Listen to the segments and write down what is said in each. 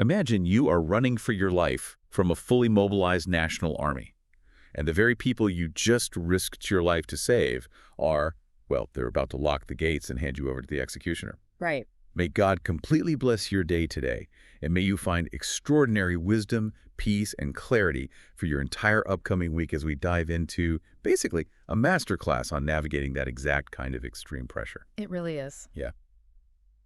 Imagine you are running for your life from a fully mobilized national army, and the very people you just risked your life to save are, well, they're about to lock the gates and hand you over to the executioner. Right. May God completely bless your day today, and may you find extraordinary wisdom, peace, and clarity for your entire upcoming week as we dive into, basically, a masterclass on navigating that exact kind of extreme pressure. It really is. Yeah.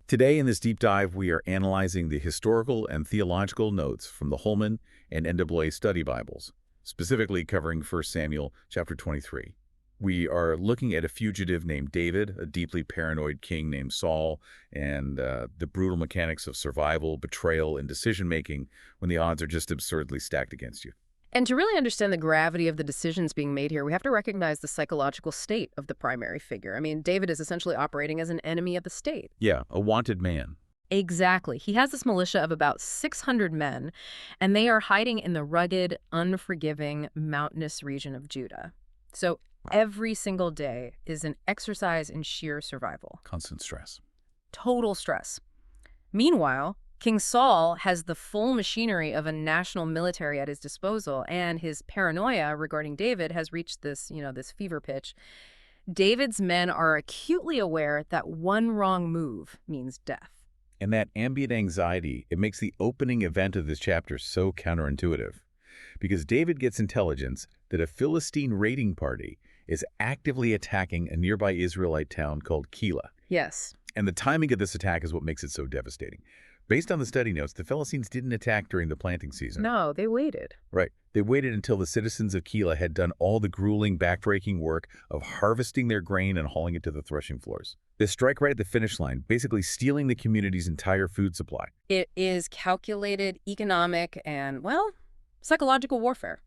Today in this deep dive, we are analyzing the historical and theological notes from the Holman and NAA study Bibles, specifically covering 1 Samuel chapter 23. We are looking at a fugitive named David, a deeply paranoid king named Saul, and the brutal mechanics of survival, betrayal, and decision-making when the odds are just absurdly stacked against you. And to really understand the gravity of the decisions being made here, we have to recognize the psychological state of the primary figure. I mean, David is essentially operating as an enemy of the state. Yeah, a wanted man. Exactly. He has this militia of about 600 men, and they are hiding in the rugged, unforgiving, mountainous region of Judah. So every single day is an exercise in sheer survival. Constant stress. Total stress. Meanwhile, King Saul has the full machinery of a national military at his disposal, and his paranoia regarding David has reached this, this fever pitch. David's men are acutely aware that one wrong move means death. And that ambient anxiety, it makes the opening event of this chapter so counterintuitive. Because David gets intelligence that a Philistine raiding party is actively attacking a nearby Israelite town called Keilah. Yes. And the timing of this attack is what makes it so devastating. Based on the study notes, the Philistines didn't attack during the planting season. No, they waited. Right. They waited until the citizens of Keilah had done all the grueling, backbreaking work of harvesting their grain and hauling it to the threshing floors. They strike right at the finish line, basically stealing the community's entire food supply. It is calculated, economic, and, well, psychological warfare.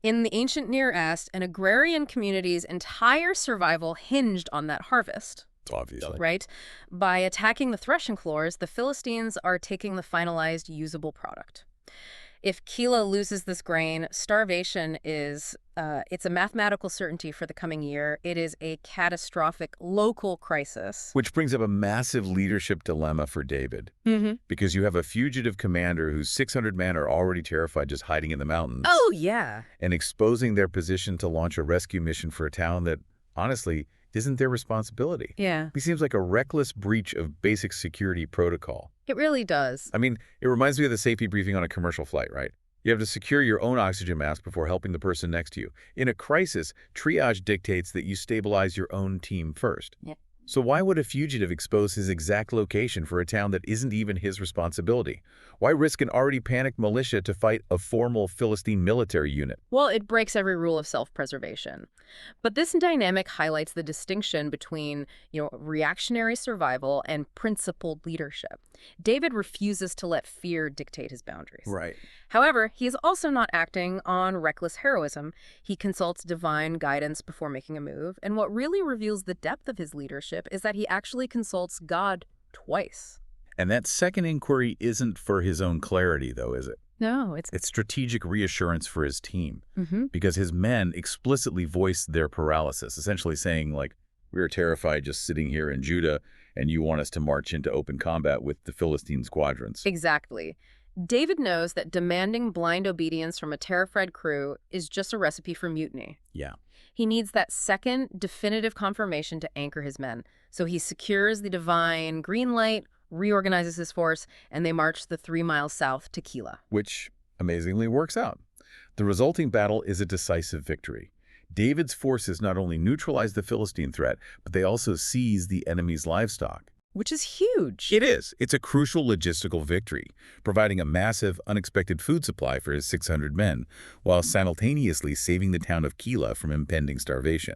In the ancient Near East, an agrarian community's entire survival hinged on that harvest. Obviously. Right? By attacking the threshing floors, the Philistines are taking the finalized usable product. If Keilah loses this grain, starvation is, it's a mathematical certainty for the coming year. It is a catastrophic local crisis. Which brings up a massive leadership dilemma for David. Because you have a fugitive commander whose 600 men are already terrified just hiding in the mountains. Oh, yeah. And exposing their position to launch a rescue mission for a town that, honestly, isn't their responsibility. Yeah. It seems like a reckless breach of basic security protocol. It really does. I mean, it reminds me of the safety briefing on a commercial flight, right? You have to secure your own oxygen mask before helping the person next to you. In a crisis, triage dictates that you stabilize your own team first. Yeah. So why would a fugitive expose his exact location for a town that isn't even his responsibility? Why risk an already panicked militia to fight a formal Philistine military unit? Well, it breaks every rule of self-preservation. But this dynamic highlights the distinction between, reactionary survival and principled leadership. David refuses to let fear dictate his boundaries. Right. However, he is also not acting on reckless heroism. He consults divine guidance before making a move, and what really reveals the depth of his leadership is that he actually consults God twice. And that second inquiry isn't for his own clarity, though, is it? No, it's strategic reassurance for his team, because his men explicitly voice their paralysis, essentially saying, like, we're terrified just sitting here in Judah, and you want us to march into open combat with the Philistine squadrons. Exactly. David knows that demanding blind obedience from a terrified crew is just a recipe for mutiny. Yeah. He needs that second definitive confirmation to anchor his men. So he secures the divine green light, reorganizes his force, and they march the 3 miles south to Keilah. Which amazingly works out. The resulting battle is a decisive victory. David's forces not only neutralize the Philistine threat, but they also seize the enemy's livestock. Which is huge. It is. It's a crucial logistical victory, providing a massive, unexpected food supply for his 600 men, while simultaneously saving the town of Keilah from impending starvation.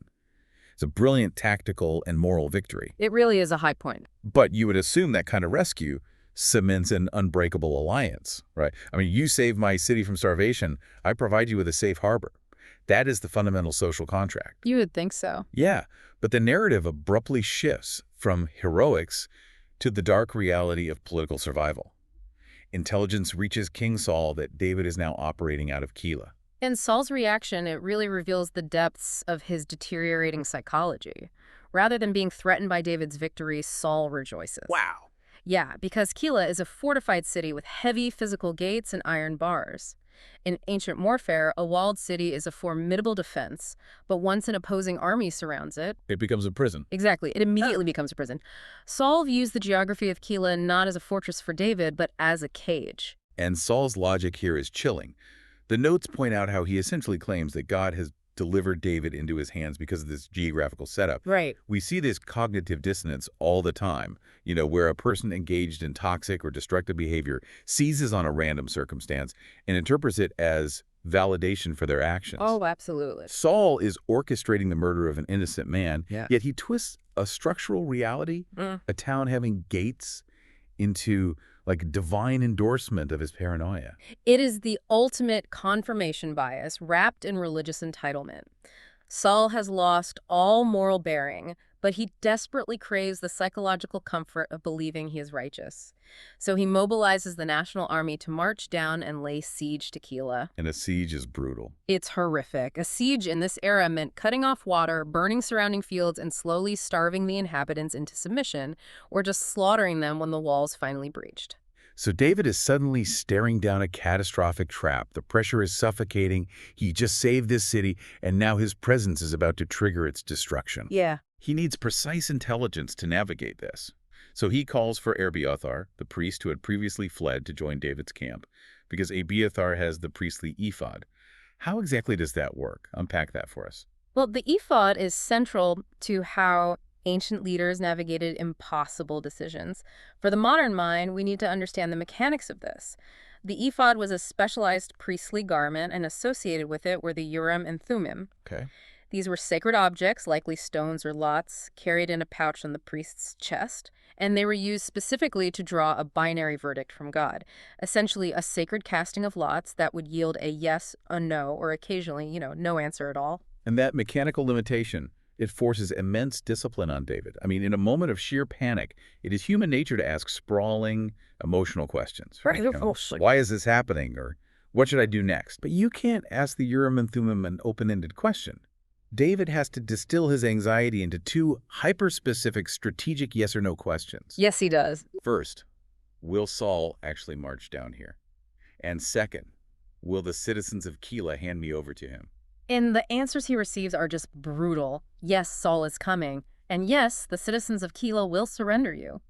It's a brilliant tactical and moral victory. It really is a high point. But you would assume that kind of rescue cements an unbreakable alliance, right? I mean, you save my city from starvation, I provide you with a safe harbor. That is the fundamental social contract. You would think so. Yeah, but the narrative abruptly shifts from heroics to the dark reality of political survival. Intelligence reaches King Saul that David is now operating out of Keilah. In Saul's reaction, it really reveals the depths of his deteriorating psychology. Rather than being threatened by David's victory, Saul rejoices. Wow. Yeah, because Keilah is a fortified city with heavy physical gates and iron bars. In ancient warfare, a walled city is a formidable defense, but once an opposing army surrounds it, It becomes a prison. exactly, it immediately becomes a prison. Saul views the geography of Keilah not as a fortress for David, but as a cage. And Saul's logic here is chilling. The notes point out how he essentially claims that God has delivered David into his hands because of this geographical setup. Right. We see this cognitive dissonance all the time, where a person engaged in toxic or destructive behavior seizes on a random circumstance and interprets it as validation for their actions. Oh, absolutely. Saul is orchestrating the murder of an innocent man, Yeah. yet he twists a structural reality, a town having gates, into like divine endorsement of his paranoia. It is the ultimate confirmation bias wrapped in religious entitlement. Saul has lost all moral bearing, but he desperately craves the psychological comfort of believing he is righteous. So he mobilizes the national army to march down and lay siege to Keilah. And a siege is brutal. It's horrific. A siege in this era meant cutting off water, burning surrounding fields, and slowly starving the inhabitants into submission, or just slaughtering them when the walls finally breached. So David is suddenly staring down a catastrophic trap. The pressure is suffocating. He just saved this city, and now his presence is about to trigger its destruction. Yeah. He needs precise intelligence to navigate this. So he calls for Abiathar, the priest who had previously fled to join David's camp, because Abiathar has the priestly ephod. How exactly does that work? Unpack that for us. Well, the ephod is central to how ancient leaders navigated impossible decisions. For the modern mind, we need to understand the mechanics of this. The ephod was a specialized priestly garment, and associated with it were the Urim and Thummim. Okay. These were sacred objects, likely stones or lots, carried in a pouch on the priest's chest, and they were used specifically to draw a binary verdict from God, essentially a sacred casting of lots that would yield a yes, a no, or occasionally, no answer at all. And that mechanical limitation, it forces immense discipline on David. I mean, in a moment of sheer panic, it is human nature to ask sprawling, emotional questions. Right. Why is this happening? Or what should I do next? But you can't ask the Urim and Thummim an open-ended question. David has to distill his anxiety into two hyper-specific strategic yes or no questions. Yes, he does. First, will Saul actually march down here? And second, will the citizens of Keilah hand me over to him? And the answers he receives are just brutal. Yes, Saul is coming. And yes, the citizens of Keilah will surrender you.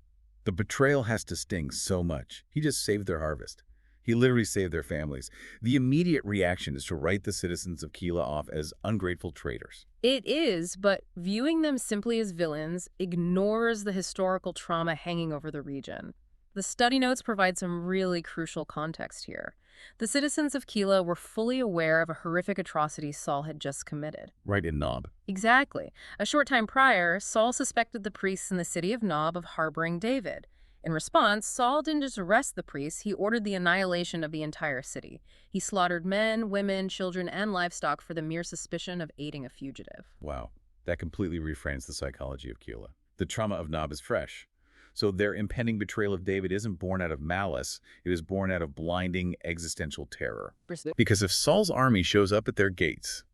The betrayal has to sting so much. He just saved their harvest. He literally saved their families. The immediate reaction is to write the citizens of Keilah off as ungrateful traitors. It is, but viewing them simply as villains ignores the historical trauma hanging over the region. The study notes provide some really crucial context here. The citizens of Keilah were fully aware of a horrific atrocity Saul had just committed. Right in Nob. Exactly. A short time prior, Saul suspected the priests in the city of Nob of harboring David. In response, Saul didn't just arrest the priests, he ordered the annihilation of the entire city. He slaughtered men, women, children, and livestock for the mere suspicion of aiding a fugitive. Wow. That completely reframes the psychology of Keilah. The trauma of Nob is fresh. So their impending betrayal of David isn't born out of malice. It is born out of blinding existential terror. Because if Saul's army shows up at their gates,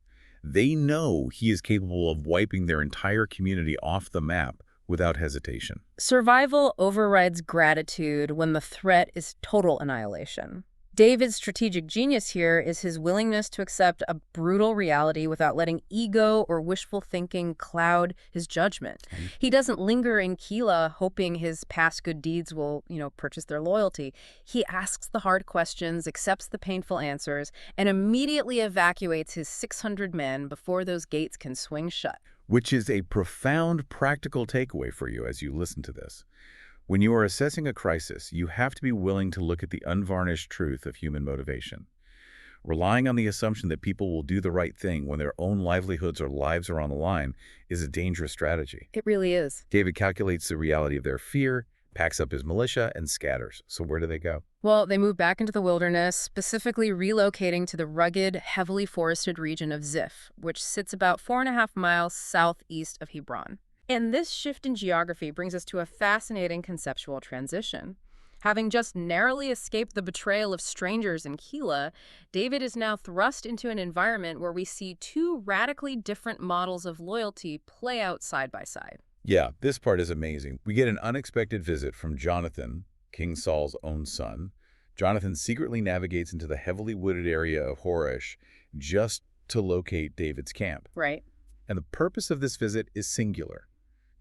they know he is capable of wiping their entire community off the map without hesitation. Survival overrides gratitude when the threat is total annihilation. David's strategic genius here is his willingness to accept a brutal reality without letting ego or wishful thinking cloud his judgment. He doesn't linger in Keilah hoping his past good deeds will, purchase their loyalty. He asks the hard questions, accepts the painful answers, and immediately evacuates his 600 men before those gates can swing shut. Which is a profound practical takeaway for you as you listen to this. When you are assessing a crisis, you have to be willing to look at the unvarnished truth of human motivation. Relying on the assumption that people will do the right thing when their own livelihoods or lives are on the line is a dangerous strategy. It really is. David calculates the reality of their fear, packs up his militia, and scatters. So where do they go? Well, they move back into the wilderness, specifically relocating to the rugged, heavily forested region of Ziph, which sits about 4.5 miles southeast of Hebron. And this shift in geography brings us to a fascinating conceptual transition. Having just narrowly escaped the betrayal of strangers in Keilah, David is now thrust into an environment where we see two radically different models of loyalty play out side by side. Yeah, this part is amazing. We get an unexpected visit from Jonathan, King Saul's own son. Jonathan secretly navigates into the heavily wooded area of Horesh just to locate David's camp. Right. And the purpose of this visit is singular,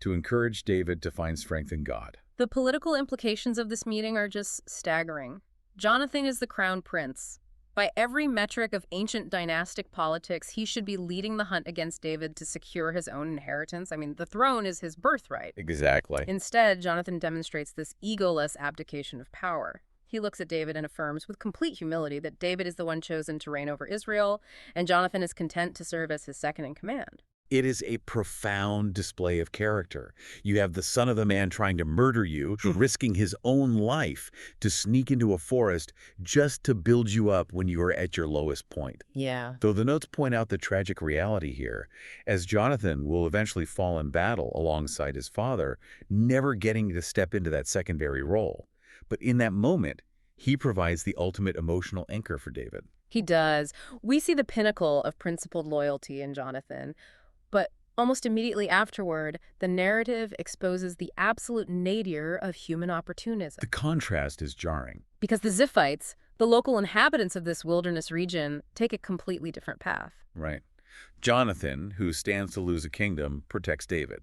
to encourage David to find strength in God. The political implications of this meeting are just staggering. Jonathan is the crown prince. By every metric of ancient dynastic politics, he should be leading the hunt against David to secure his own inheritance. I mean, the throne is his birthright. Exactly. Instead, Jonathan demonstrates this egoless abdication of power. He looks at David and affirms with complete humility that David is the one chosen to reign over Israel, and Jonathan is content to serve as his second in command. It is a profound display of character. You have the son of the man trying to murder you, risking his own life to sneak into a forest just to build you up when you are at your lowest point. Yeah. Though the notes point out the tragic reality here, as Jonathan will eventually fall in battle alongside his father, never getting to step into that secondary role. But in that moment, he provides the ultimate emotional anchor for David. He does. We see the pinnacle of principled loyalty in Jonathan. But almost immediately afterward, the narrative exposes the absolute nadir of human opportunism. The contrast is jarring. Because the Ziphites, the local inhabitants of this wilderness region, take a completely different path. Right. Jonathan, who stands to lose a kingdom, protects David.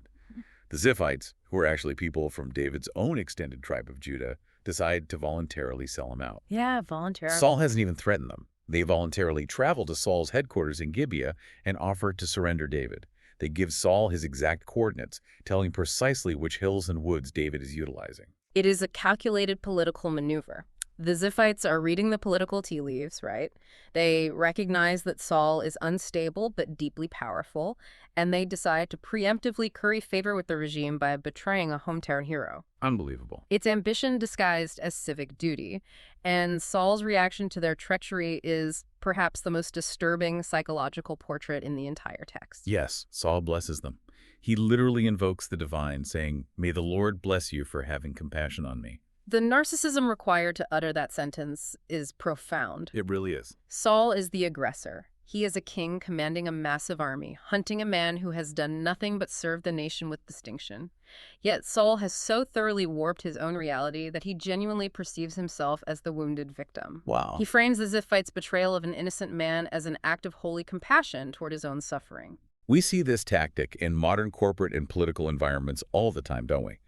The Ziphites, who are actually people from David's own extended tribe of Judah, decide to voluntarily sell him out. Yeah, voluntarily. Saul hasn't even threatened them. They voluntarily travel to Saul's headquarters in Gibeah and offer to surrender David. They give Saul his exact coordinates, telling precisely which hills and woods David is utilizing. It is a calculated political maneuver. The Ziphites are reading the political tea leaves, right? They recognize that Saul is unstable but deeply powerful, and they decide to preemptively curry favor with the regime by betraying a hometown hero. Unbelievable. It's ambition disguised as civic duty, and Saul's reaction to their treachery is perhaps the most disturbing psychological portrait in the entire text. Yes, Saul blesses them. He literally invokes the divine, saying, "May the Lord bless you for having compassion on me." The narcissism required to utter that sentence is profound. It really is. Saul is the aggressor. He is a king commanding a massive army, hunting a man who has done nothing but serve the nation with distinction. Yet Saul has so thoroughly warped his own reality that he genuinely perceives himself as the wounded victim. Wow. He frames the Ziphites' betrayal of an innocent man as an act of holy compassion toward his own suffering. We see this tactic in modern corporate and political environments all the time, don't we?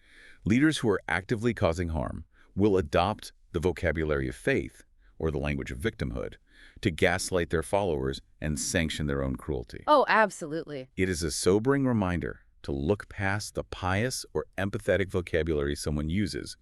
Leaders who are actively causing harm will adopt the vocabulary of faith, or the language of victimhood, to gaslight their followers and sanction their own cruelty. Oh, absolutely. It is a sobering reminder to look past the pious or empathetic vocabulary someone uses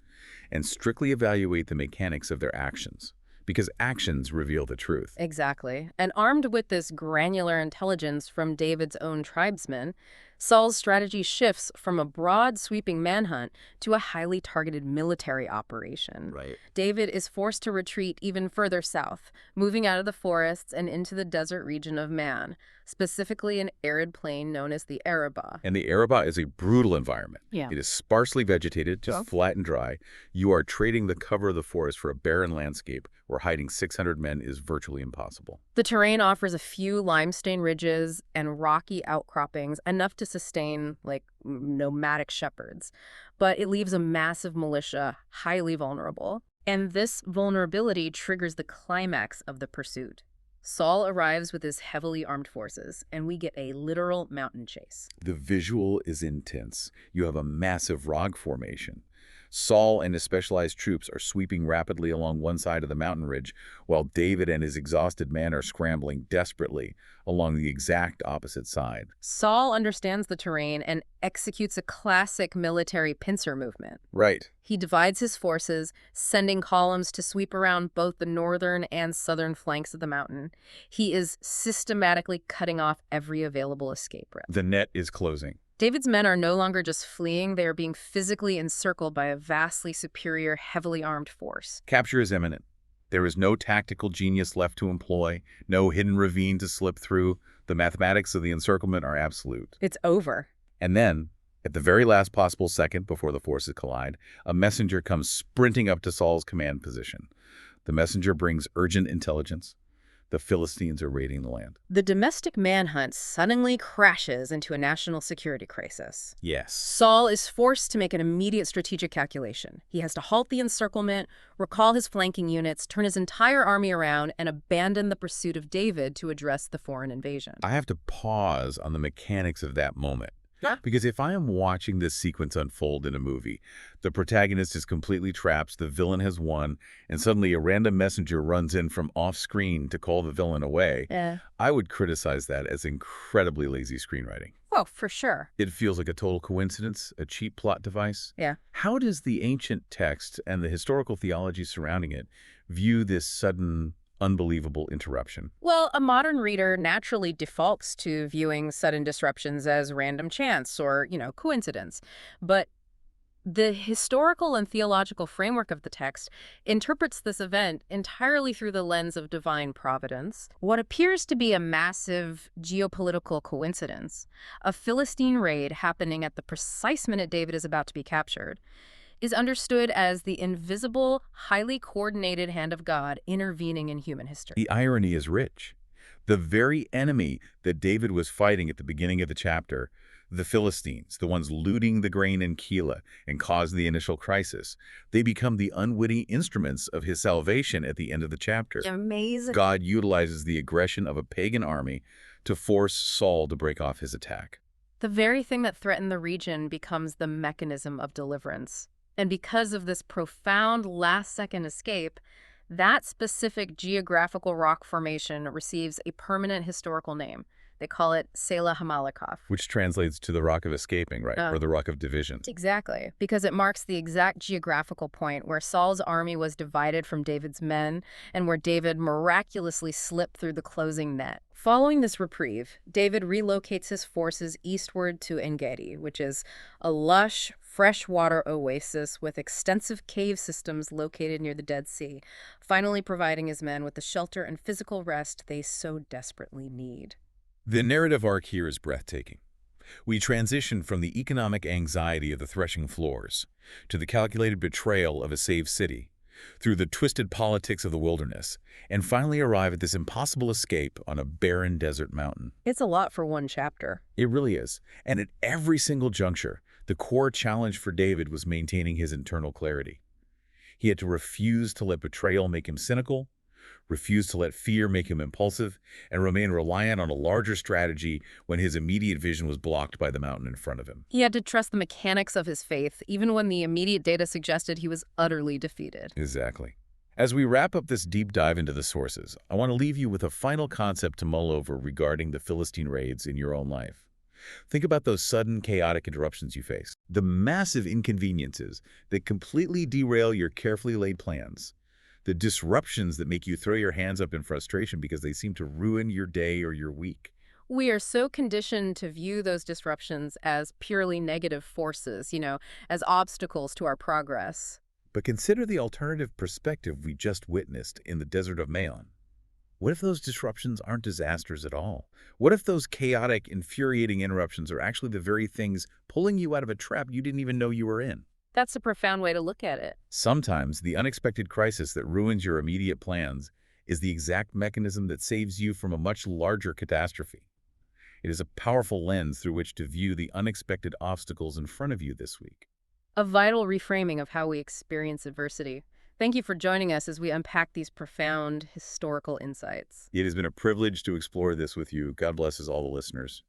and strictly evaluate the mechanics of their actions, because actions reveal the truth. Exactly. And armed with this granular intelligence from David's own tribesmen, Saul's strategy shifts from a broad, sweeping manhunt to a highly targeted military operation. Right. David is forced to retreat even further south, moving out of the forests and into the desert region of Man, specifically an arid plain known as the Arabah. And the Arabah is a brutal environment. Yeah. It is sparsely vegetated, just flat and dry. You are trading the cover of the forest for a barren landscape where hiding 600 men is virtually impossible. The terrain offers a few limestone ridges and rocky outcroppings, enough to sustain, nomadic shepherds. But it leaves a massive militia highly vulnerable. And this vulnerability triggers the climax of the pursuit. Saul arrives with his heavily armed forces, and we get a literal mountain chase. The visual is intense. You have a massive rock formation. Saul and his specialized troops are sweeping rapidly along one side of the mountain ridge, while David and his exhausted men are scrambling desperately along the exact opposite side. Saul understands the terrain and executes a classic military pincer movement. Right. He divides his forces, sending columns to sweep around both the northern and southern flanks of the mountain. He is systematically cutting off every available escape route. The net is closing. David's men are no longer just fleeing, they are being physically encircled by a vastly superior, heavily armed force. Capture is imminent. There is no tactical genius left to employ, no hidden ravine to slip through. The mathematics of the encirclement are absolute. It's over. And then, at the very last possible second before the forces collide, a messenger comes sprinting up to Saul's command position. The messenger brings urgent intelligence. The Philistines are raiding the land. The domestic manhunt suddenly crashes into a national security crisis. Yes. Saul is forced to make an immediate strategic calculation. He has to halt the encirclement, recall his flanking units, turn his entire army around, and abandon the pursuit of David to address the foreign invasion. I have to pause on the mechanics of that moment. Yeah. Because if I am watching this sequence unfold in a movie, the protagonist is completely trapped, the villain has won, and suddenly a random messenger runs in from off-screen to call the villain away, Yeah. I would criticize that as incredibly lazy screenwriting. Oh, for sure. It feels like a total coincidence, a cheap plot device. Yeah. How does the ancient text and the historical theology surrounding it view this sudden, unbelievable interruption? Well, a modern reader naturally defaults to viewing sudden disruptions as random chance or, coincidence. But the historical and theological framework of the text interprets this event entirely through the lens of divine providence. What appears to be a massive geopolitical coincidence, a Philistine raid happening at the precise minute David is about to be captured, is understood as the invisible, highly coordinated hand of God intervening in human history. The irony is rich. The very enemy that David was fighting at the beginning of the chapter, the Philistines, the ones looting the grain in Keilah and caused the initial crisis, they become the unwitting instruments of his salvation at the end of the chapter. Amazing. God utilizes the aggression of a pagan army to force Saul to break off his attack. The very thing that threatened the region becomes the mechanism of deliverance. And because of this profound last-second escape, that specific geographical rock formation receives a permanent historical name. They call it Selah Hamalekov. Which translates to the rock of escaping, right? Or the rock of division. Exactly, because it marks the exact geographical point where Saul's army was divided from David's men and where David miraculously slipped through the closing net. Following this reprieve, David relocates his forces eastward to En-Gedi, which is a lush, freshwater oasis with extensive cave systems located near the Dead Sea, finally providing his men with the shelter and physical rest they so desperately need. The narrative arc here is breathtaking. We transition from the economic anxiety of the threshing floors to the calculated betrayal of a saved city, through the twisted politics of the wilderness, and finally arrive at this impossible escape on a barren desert mountain. It's a lot for one chapter. It really is. And at every single juncture, the core challenge for David was maintaining his internal clarity. He had to refuse to let betrayal make him cynical, refuse to let fear make him impulsive, and remain reliant on a larger strategy when his immediate vision was blocked by the mountain in front of him. He had to trust the mechanics of his faith, even when the immediate data suggested he was utterly defeated. Exactly. As we wrap up this deep dive into the sources, I want to leave you with a final concept to mull over regarding the Philistine raids in your own life. Think about those sudden, chaotic interruptions you face, the massive inconveniences that completely derail your carefully laid plans, the disruptions that make you throw your hands up in frustration because they seem to ruin your day or your week. We are so conditioned to view those disruptions as purely negative forces, as obstacles to our progress. But consider the alternative perspective we just witnessed in the desert of Maon. What if those disruptions aren't disasters at all? What if those chaotic, infuriating interruptions are actually the very things pulling you out of a trap you didn't even know you were in? That's a profound way to look at it. Sometimes the unexpected crisis that ruins your immediate plans is the exact mechanism that saves you from a much larger catastrophe. It is a powerful lens through which to view the unexpected obstacles in front of you this week. A vital reframing of how we experience adversity. Thank you for joining us as we unpack these profound historical insights. It has been a privilege to explore this with you. God bless us all the listeners.